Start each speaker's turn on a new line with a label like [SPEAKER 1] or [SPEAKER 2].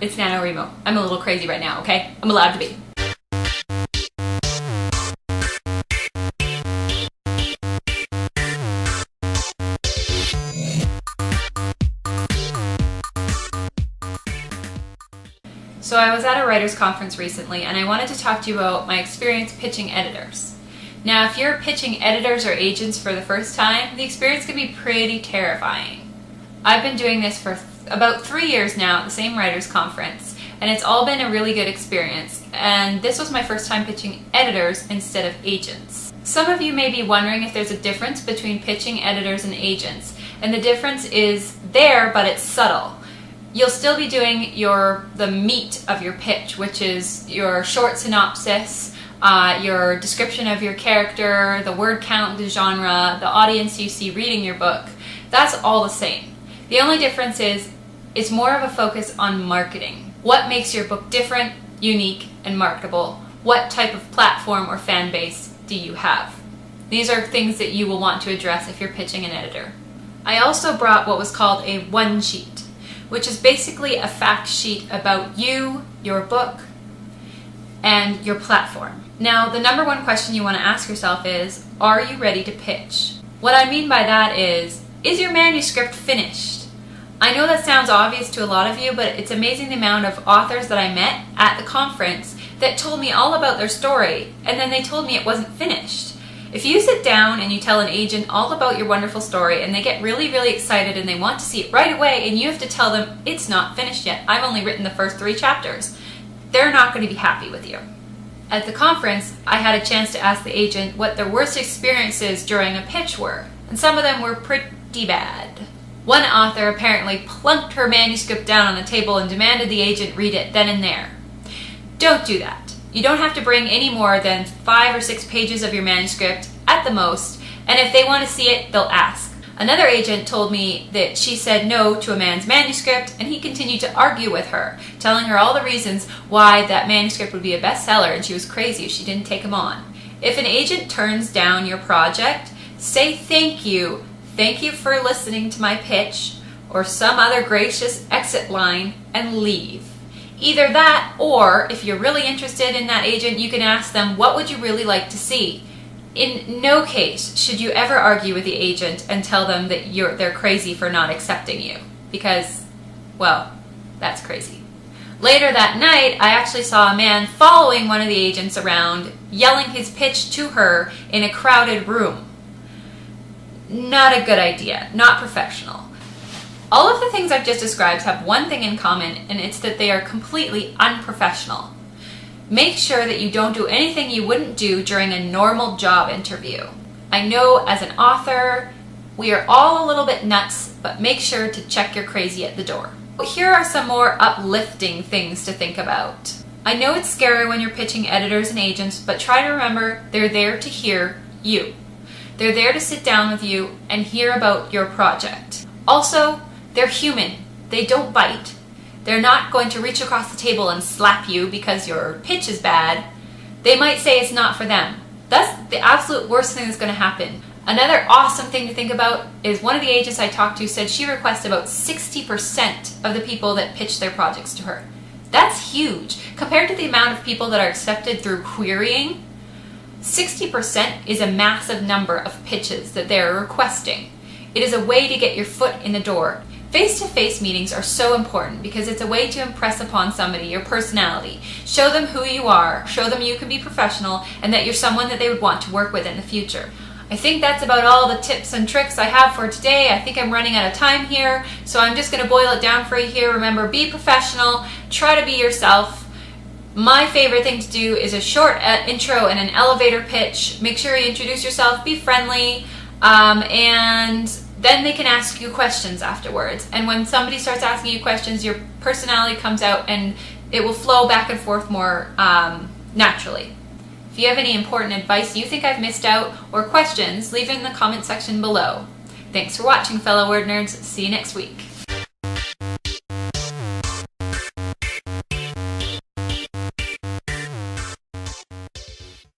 [SPEAKER 1] It's NaNoWriMo. I'm a little crazy right now, okay? I'm allowed to be. So I was at a writers' conference recently and I wanted to talk to you about my experience pitching editors. Now, if you're pitching editors or agents for the first time, the experience can be pretty terrifying. I've been doing this for about 3 years now at the same writers' conference, and it's all been a really good experience, and this was my first time pitching editors instead of agents. Some of you may be wondering if there's a difference between pitching editors and agents, and the difference is there, but it's subtle. You'll still be doing the meat of your pitch, which is your short synopsis, your description of your character, the word count, the genre, the audience you see reading your book. That's all the same. The only difference is it's more of a focus on marketing. What makes your book different, unique, and marketable? What type of platform or fan base do you have? These are things that you will want to address if you're pitching an editor. I also brought what was called a one sheet, which is basically a fact sheet about you, your book, and your platform. Now, the number one question you want to ask yourself is, are you ready to pitch? What I mean by that is your manuscript finished? I know that sounds obvious to a lot of you, but it's amazing the amount of authors that I met at the conference that told me all about their story, and then they told me it wasn't finished. If you sit down and you tell an agent all about your wonderful story and they get really, really excited and they want to see it right away, and you have to tell them it's not finished yet, I've only written the first 3 chapters, they're not going to be happy with you. At the conference, I had a chance to ask the agent what their worst experiences during a pitch were, and some of them were pretty bad. One author apparently plunked her manuscript down on the table and demanded the agent read it then and there. Don't do that. You don't have to bring any more than 5 or 6 pages of your manuscript at the most, and if they want to see it, they'll ask. Another agent told me that she said no to a man's manuscript, and he continued to argue with her, telling her all the reasons why that manuscript would be a bestseller, and she was crazy if she didn't take him on. If an agent turns down your project, say thank you. Thank you for listening to my pitch, or some other gracious exit line, and leave. Either that, or if you're really interested in that agent, you can ask them, what would you really like to see? In no case should you ever argue with the agent and tell them that they're crazy for not accepting you, because, well, that's crazy. Later that night, I actually saw a man following one of the agents around, yelling his pitch to her in a crowded room. Not a good idea, not professional. All of the things I've just described have one thing in common, and it's that they are completely unprofessional. Make sure that you don't do anything you wouldn't do during a normal job interview. I know as an author, we are all a little bit nuts, but make sure to check your crazy at the door. Here are some more uplifting things to think about. I know it's scary when you're pitching editors and agents, but try to remember they're there to hear you. They're there to sit down with you and hear about your project. Also, they're human. They don't bite. They're not going to reach across the table and slap you because your pitch is bad. They might say it's not for them. That's the absolute worst thing that's going to happen. Another awesome thing to think about is one of the agents I talked to said she requests about 60% of the people that pitch their projects to her. That's huge. Compared to the amount of people that are accepted through querying, 60% is a massive number of pitches that they're requesting. It is a way to get your foot in the door. Face-to-face meetings are so important because it's a way to impress upon somebody your personality. Show them who you are, show them you can be professional, and that you're someone that they would want to work with in the future. I think that's about all the tips and tricks I have for today. I think I'm running out of time here, so I'm just going to boil it down for you here. Remember, be professional, try to be yourself. My favorite thing to do is a short intro and an elevator pitch. Make sure you introduce yourself, be friendly, and then they can ask you questions afterwards. And when somebody starts asking you questions, your personality comes out and it will flow back and forth more naturally. If you have any important advice you think I've missed out or questions, leave it in the comment section below. Thanks for watching, fellow word nerds. See you next week.